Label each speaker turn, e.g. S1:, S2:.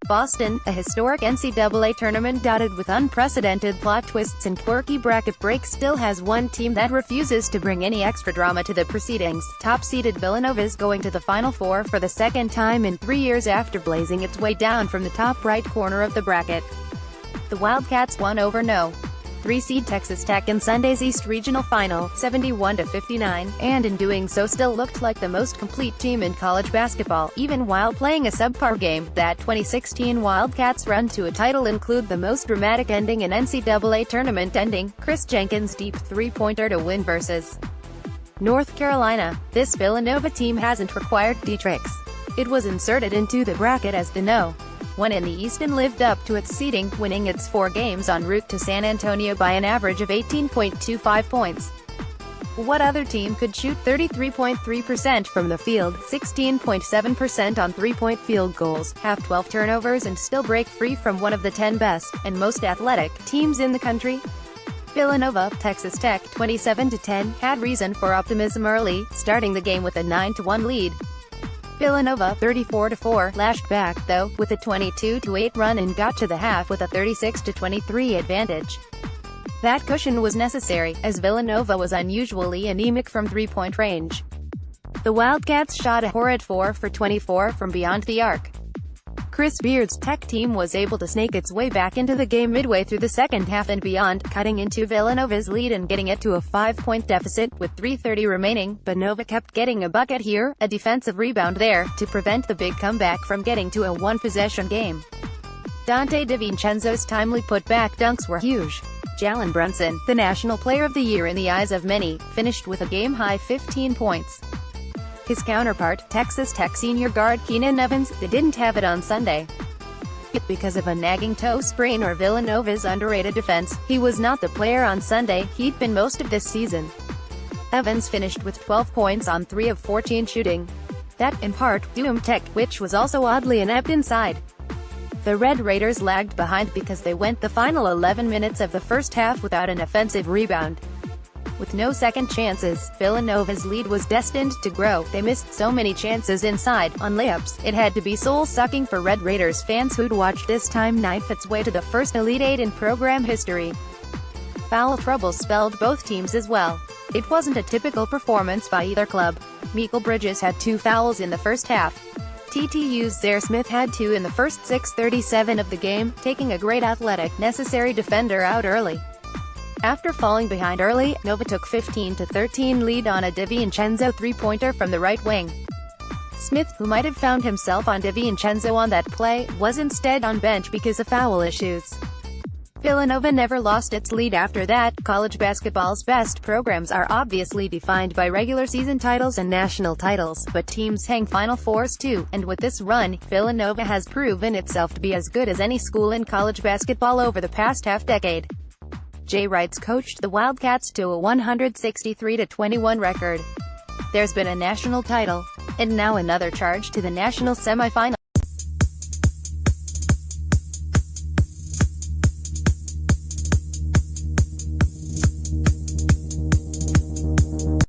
S1: Boston, a historic NCAA tournament dotted with unprecedented plot twists and quirky bracket breaks, still has one team that refuses to bring any extra drama to the proceedings. Top-seeded Villanova is going to the Final Four for the second time in 3 years after blazing its way down from the top right corner of the bracket. The Wildcats won over No. 3-seed Texas Tech in Sunday's East Regional Final, 71-59, and in doing so still looked like the most complete team in college basketball, even while playing a subpar game. That 2016 Wildcats' run to a title include the most dramatic ending in NCAA tournament ending, Chris Jenkins' deep three-pointer to win versus North Carolina. This Villanova team hasn't required D-tricks. It was inserted into the bracket as the No. 1 in the East and lived up to its seeding, winning its 4 games en route to San Antonio by an average of 18.25 points. What other team could shoot 33.3% from the field, 16.7% on three-point field goals, have 12 turnovers and still break free from one of the 10 best, and most athletic, teams in the country? Villanova, Texas Tech, 27-10, had reason for optimism early, starting the game with a 9-1 lead. Villanova, 34-4, lashed back, though, with a 22-8 run and got to the half with a 36-23 advantage. That cushion was necessary, as Villanova was unusually anemic from three-point range. The Wildcats shot a horrid 4 for 24 from beyond the arc. Chris Beard's Tech team was able to snake its way back into the game midway through the second half and beyond, cutting into Villanova's lead and getting it to a 5-point deficit, with 3:30 remaining. But Nova kept getting a bucket here, a defensive rebound there, to prevent the big comeback from getting to a one-possession game. Donte DiVincenzo's timely putback dunks were huge. Jalen Brunson, the National Player of the Year in the eyes of many, finished with a game-high 15 points. His counterpart, Texas Tech senior guard Keenan Evans, didn't have it on Sunday. Because of a nagging toe sprain or Villanova's underrated defense, he was not the player on Sunday he'd been most of this season. Evans finished with 12 points on 3 of 14 shooting. That, in part, doomed Tech, which was also oddly inept inside. The Red Raiders lagged behind because they went the final 11 minutes of the first half without an offensive rebound. With no second chances, Villanova's lead was destined to grow. They missed so many chances inside, on layups, it had to be soul-sucking for Red Raiders fans who'd watched this time knife its way to the first Elite Eight in program history. Foul trouble spelled both teams as well. It wasn't a typical performance by either club. Mikal Bridges had 2 fouls in the first half. TTU's Zaire Smith had 2 in the first 6:37 of the game, taking a great athletic, necessary defender out early. After falling behind early, Nova took 15-13 lead on a DiVincenzo three-pointer from the right wing. Smith, who might have found himself on DiVincenzo on that play, was instead on bench because of foul issues. Villanova never lost its lead after that. College basketball's best programs are obviously defined by regular season titles and national titles, but teams hang Final Fours too, and with this run, Villanova has proven itself to be as good as any school in college basketball over the past half-decade. Jay Wright's coached the Wildcats to a 163-21 record. There's been a national title, and now another charge to the national semifinal.